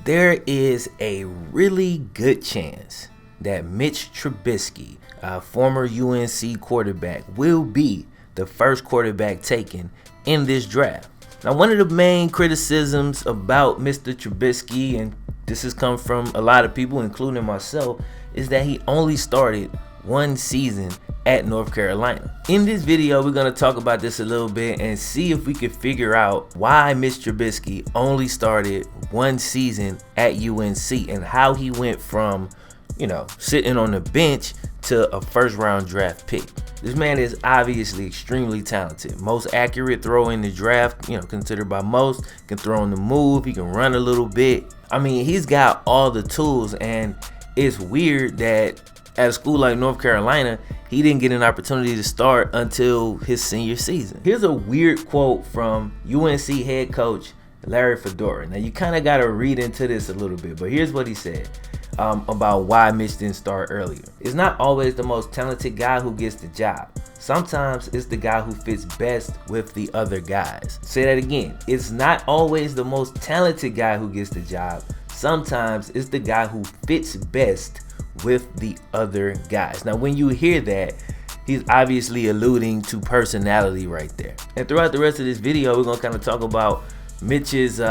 there is a really good chance that Mitch Trubisky, a former UNC quarterback, will be the first quarterback taken in this draft. Now, one of the main criticisms about Mr. Trubisky, and this has come from a lot of people, including myself, is that he only started one season at North Carolina. In this video, we're going to talk about this a little bit and see if we can figure out why Mitch Trubisky only started one season at UNC and how he went from, sitting on the bench to a first-round draft pick. This man is obviously extremely talented. Most accurate throw in the draft, considered by most. Can throw on the move. He can run a little bit. I mean, he's got all the tools, and it's weird that at a school like North Carolina, he didn't get an opportunity to start until his senior season. Here's a weird quote from UNC head coach Larry Fedora. Now, you kind of got to read into this a little bit, but here's what he said about why Mitch didn't start earlier. It's not always the most talented guy who gets the job. Sometimes it's the guy who fits best with the other guys. Say that again. It's not always the most talented guy who gets the job. Sometimes it's the guy who fits best with the other guys. Now, when you hear that, he's obviously alluding to personality right there. And throughout the rest of this video, we're gonna kind of talk about Mitch's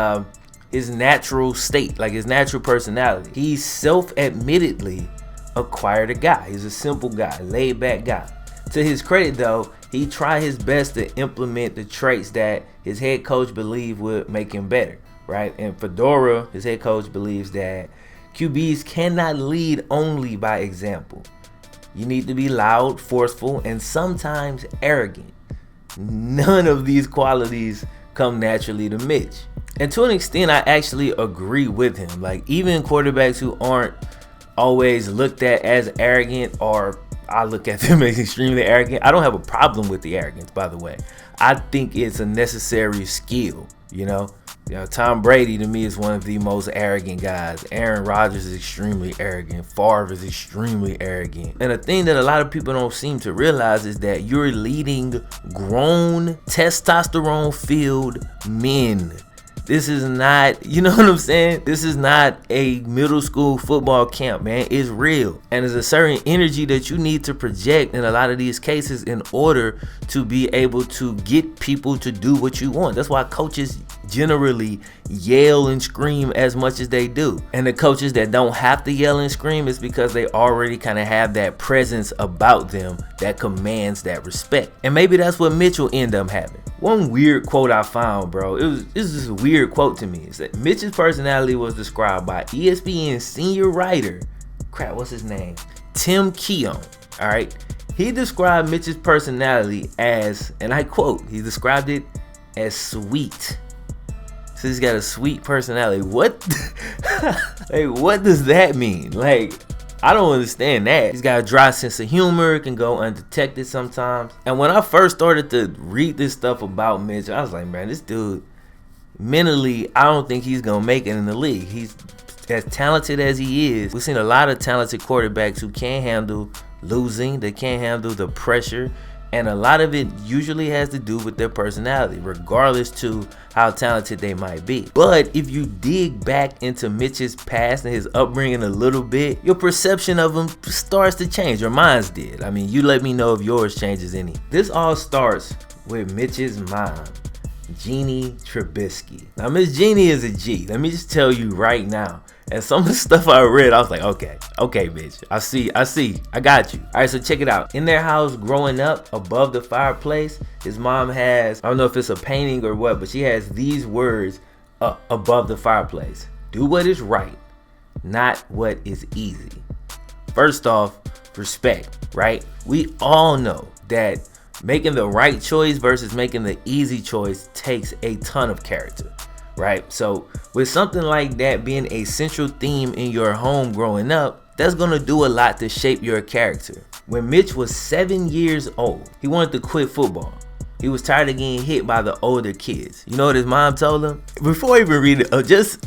his natural state, like his natural personality. He self-admittedly acquired a guy. He's a simple guy, laid back guy. To his credit though, he tried his best to implement the traits that his head coach believed would make him better, right? And Fedora, his head coach, believes that QBs cannot lead only by example. You need to be loud, forceful, and sometimes arrogant. None of these qualities come naturally to Mitch. And to an extent, I actually agree with him. Like, even quarterbacks who aren't always looked at as arrogant, or I look at them as extremely arrogant. I don't have a problem with the arrogance, by the way. I think it's a necessary skill, Tom Brady, to me, is one of the most arrogant guys. Aaron Rodgers is extremely arrogant. Favre is extremely arrogant. And the thing that a lot of people don't seem to realize is that you're leading grown, testosterone-filled men. This is not, you know what I'm saying? This is not a middle school football camp, man. It's real. And there's a certain energy that you need to project in a lot of these cases in order to be able to get people to do what you want. That's why coaches generally yell and scream as much as they do. And the coaches that don't have to yell and scream is because they already kind of have that presence about them that commands that respect. And maybe that's what Mitch will end up having. One weird quote I found, bro, it's just a weird quote to me. It's that Mitch's personality was described by ESPN senior writer, what's his name? Tim Keown, all right? He described Mitch's personality as, and I quote, he described it as sweet. So he's got a sweet personality. What? Like, what does that mean? Like, I don't understand that. He's got a dry sense of humor, can go undetected sometimes. And when I first started to read this stuff about Mitch, I was like, man, this dude, mentally, I don't think he's going to make it in the league. He's as talented as he is. We've seen a lot of talented quarterbacks who can't handle losing. They can't handle the pressure. And a lot of it usually has to do with their personality, regardless to how talented they might be. But if you dig back into Mitch's past and his upbringing a little bit, your perception of him starts to change. Or mine's did. I mean, you let me know if yours changes any. This all starts with Mitch's mom, Jeannie Trubisky. Now, Miss Jeannie is a G. Let me just tell you right now. And some of the stuff I read, I was like, okay, Mitch. I see. I got you. All right, so check it out. In their house growing up, above the fireplace, his mom has, I don't know if it's a painting or what, but she has these words above the fireplace. Do what is right, not what is easy. First off, respect, right? We all know that making the right choice versus making the easy choice takes a ton of character. Right? So with something like that being a central theme in your home growing up, that's going to do a lot to shape your character. When Mitch was 7 years old, he wanted to quit football. He was tired of getting hit by the older kids. You know what his mom told him? Before I even read it,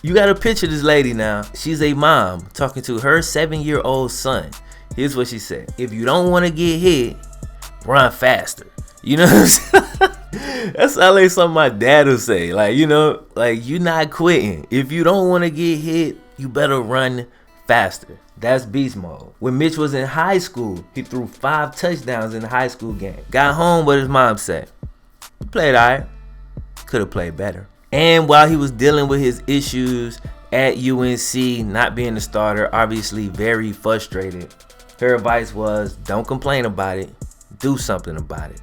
you got to picture this lady now. She's a mom talking to her 7-year-old son. Here's what she said. If you don't want to get hit, run faster. You know what I'm saying? That sounds like something my dad would say. Like, you know, like, you not quitting. If you don't want to get hit, you better run faster. That's beast mode. When Mitch was in high school, he threw 5 touchdowns in the high school game. Got home, what his mom said. He played all right. Could have played better. And while he was dealing with his issues at UNC, not being the starter, obviously very frustrated, her advice was, don't complain about it. Do something about it.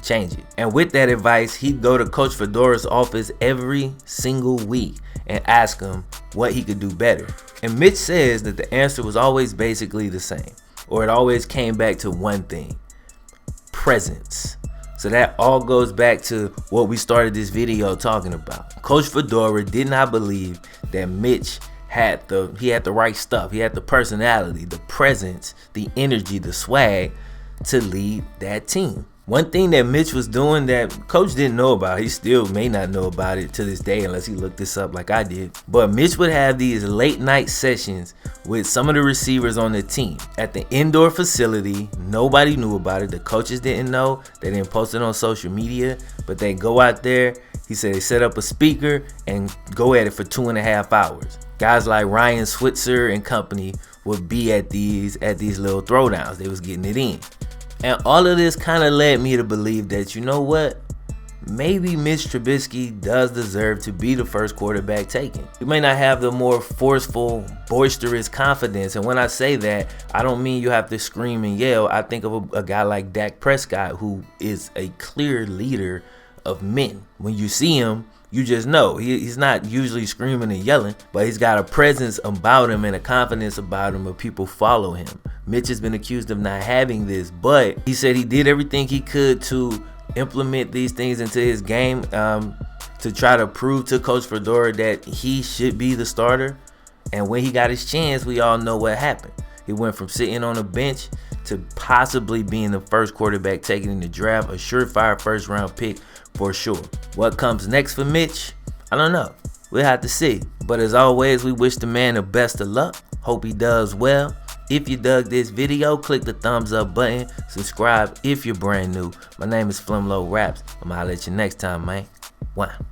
Change it. And with that advice, he'd go to Coach Fedora's office every single week and ask him what he could do better. And Mitch says that the answer was always basically the same, or it always came back to one thing: presence. So that all goes back to what we started this video talking about. Coach Fedora did not believe that Mitch had the right stuff. He had the personality, the presence, the energy, the swag to lead that team. One thing that Mitch was doing that Coach didn't know about, he still may not know about it to this day unless he looked this up like I did, but Mitch would have these late night sessions with some of the receivers on the team at the indoor facility. Nobody knew about it. The coaches didn't know. They didn't post it on social media, but they go out there. He said they set up a speaker and go at it for 2.5 hours. Guys like Ryan Switzer and company would be at these little throwdowns. They was getting it in. And all of this kind of led me to believe that, you know what? Maybe Mitch Trubisky does deserve to be the first quarterback taken. He may not have the more forceful, boisterous confidence. And when I say that, I don't mean you have to scream and yell. I think of a guy like Dak Prescott, who is a clear leader of men. When you see him, you just know he's not usually screaming and yelling, but he's got a presence about him and a confidence about him, of people follow him. Mitch has been accused of not having this, but he said he did everything he could to implement these things into his game, to try to prove to Coach Fedora that he should be the starter. And when he got his chance, we all know what happened. He went from sitting on a bench to possibly being the first quarterback taken in the draft, a surefire first round pick for sure. What comes next for Mitch? I don't know. We'll have to see. But as always, we wish the man the best of luck. Hope he does well. If you dug this video, click the thumbs up button. Subscribe if you're brand new. My name is FlemLo Raps. I'm gonna holler at you next time, man. Wow.